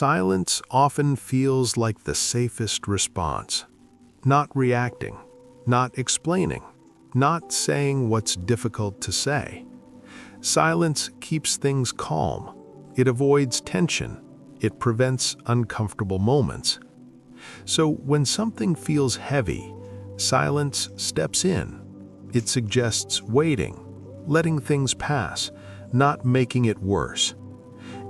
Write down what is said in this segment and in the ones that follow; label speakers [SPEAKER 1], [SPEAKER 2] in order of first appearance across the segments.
[SPEAKER 1] Silence often feels like the safest response. Not reacting, not explaining, not saying what's difficult to say. Silence keeps things calm. It avoids tension. It prevents uncomfortable moments. So when something feels heavy, silence steps in. It suggests waiting, letting things pass, not making it worse.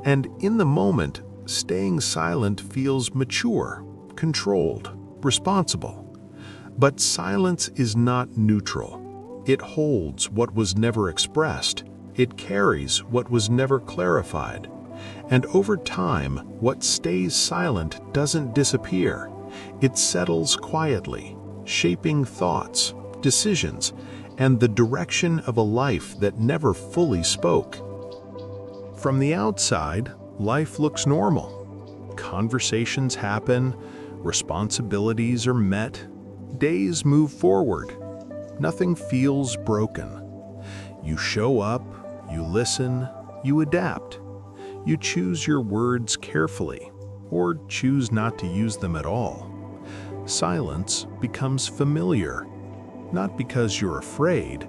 [SPEAKER 1] And in the moment, staying silent feels mature, controlled, responsible. But silence is not neutral. It holds what was never expressed. It carries what was never clarified. And over time, what stays silent doesn't disappear. It settles quietly, shaping thoughts, decisions, and the direction of a life that never fully spoke. From the outside, life looks normal. Conversations happen, responsibilities are met, days move forward. Nothing feels broken. You show up, you listen, you adapt. You choose your words carefully, or choose not to use them at all. Silence becomes familiar, not because you're afraid,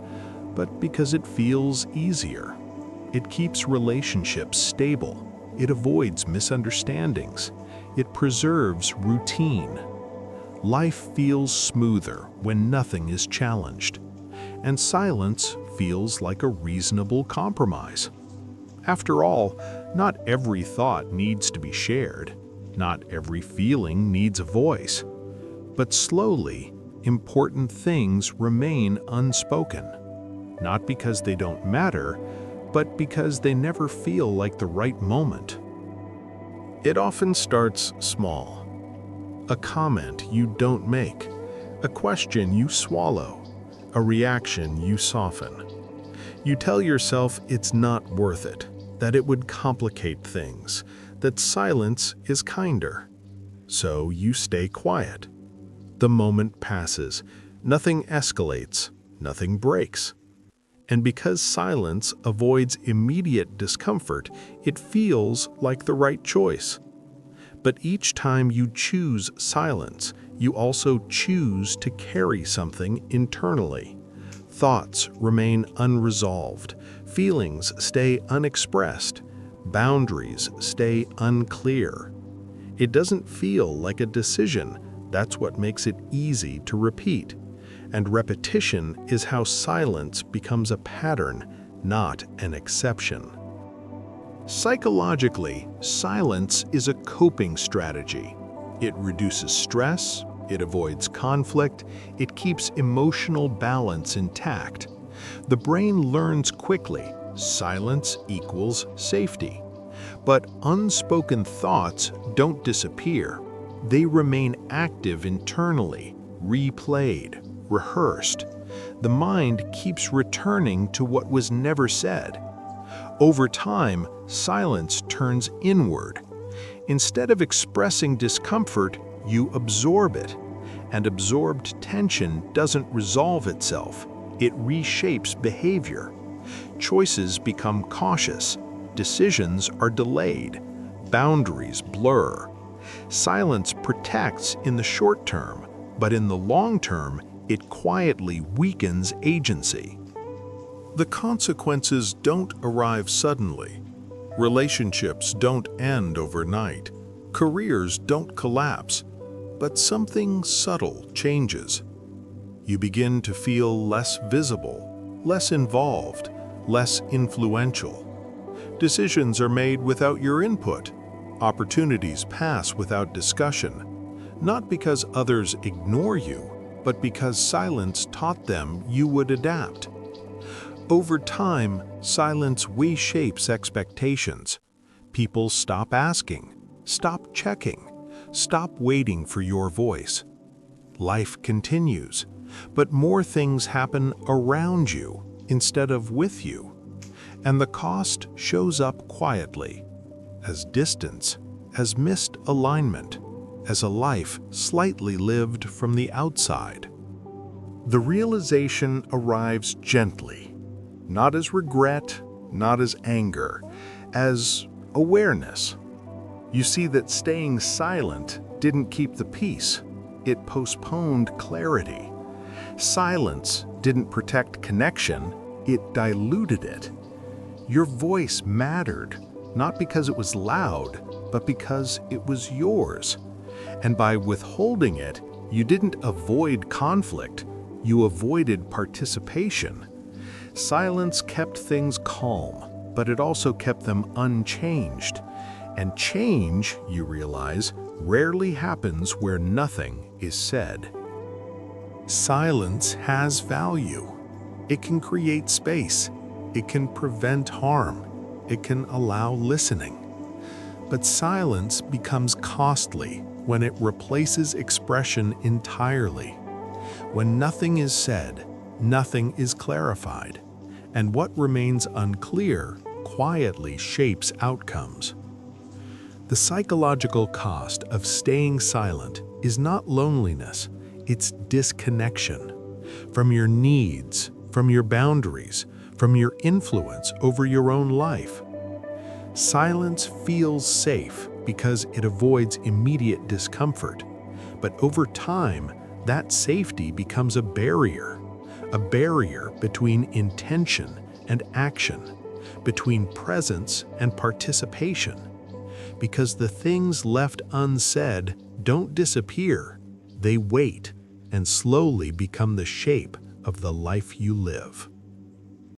[SPEAKER 1] but because it feels easier. It keeps relationships stable. It avoids misunderstandings. It preserves routine. Life feels smoother when nothing is challenged, and silence feels like a reasonable compromise. After all, not every thought needs to be shared. Not every feeling needs a voice. But slowly, important things remain unspoken. Not because they don't matter, but because they never feel like the right moment. It often starts small. A comment you don't make, a question you swallow, a reaction you soften. You tell yourself it's not worth it, that it would complicate things, that silence is kinder. So you stay quiet. The moment passes, nothing escalates, nothing breaks. And because silence avoids immediate discomfort, it feels like the right choice. But each time you choose silence, you also choose to carry something internally. Thoughts remain unresolved, feelings stay unexpressed, boundaries stay unclear. It doesn't feel like a decision. That's what makes it easy to repeat. And repetition is how silence becomes a pattern, not an exception. Psychologically, silence is a coping strategy. It reduces stress, it avoids conflict, it keeps emotional balance intact. The brain learns quickly, silence equals safety. But unspoken thoughts don't disappear. They remain active internally, replayed, rehearsed. The mind keeps returning to what was never said. Over time, silence turns inward. Instead of expressing discomfort, you absorb it. And absorbed tension doesn't resolve itself. It reshapes behavior. Choices become cautious. Decisions are delayed. Boundaries blur. Silence protects in the short term, but in the long term, it quietly weakens agency. The consequences don't arrive suddenly. Relationships don't end overnight. Careers don't collapse. But something subtle changes. You begin to feel less visible, less involved, less influential. Decisions are made without your input. Opportunities pass without discussion. Not because others ignore you, but because silence taught them you would adapt. Over time, silence reshapes expectations. People stop asking, stop checking, stop waiting for your voice. Life continues, but more things happen around you instead of with you. And the cost shows up quietly, as distance, as missed alignment, as a life slightly lived from the outside. The realization arrives gently, not as regret, not as anger, as awareness. You see that staying silent didn't keep the peace. It postponed clarity. Silence didn't protect connection, it diluted it. Your voice mattered, not because it was loud, but because it was yours. And by withholding it, you didn't avoid conflict, you avoided participation. Silence kept things calm, but it also kept them unchanged. And change, you realize, rarely happens where nothing is said. Silence has value. It can create space. It can prevent harm. It can allow listening. But silence becomes costly when it replaces expression entirely. When nothing is said, nothing is clarified, and what remains unclear quietly shapes outcomes. The psychological cost of staying silent is not loneliness, it's disconnection from your needs, from your boundaries, from your influence over your own life. Silence feels safe because it avoids immediate discomfort, but over time, that safety becomes a barrier between intention and action, between presence and participation. Because the things left unsaid don't disappear, they wait and slowly become the shape of the life you live.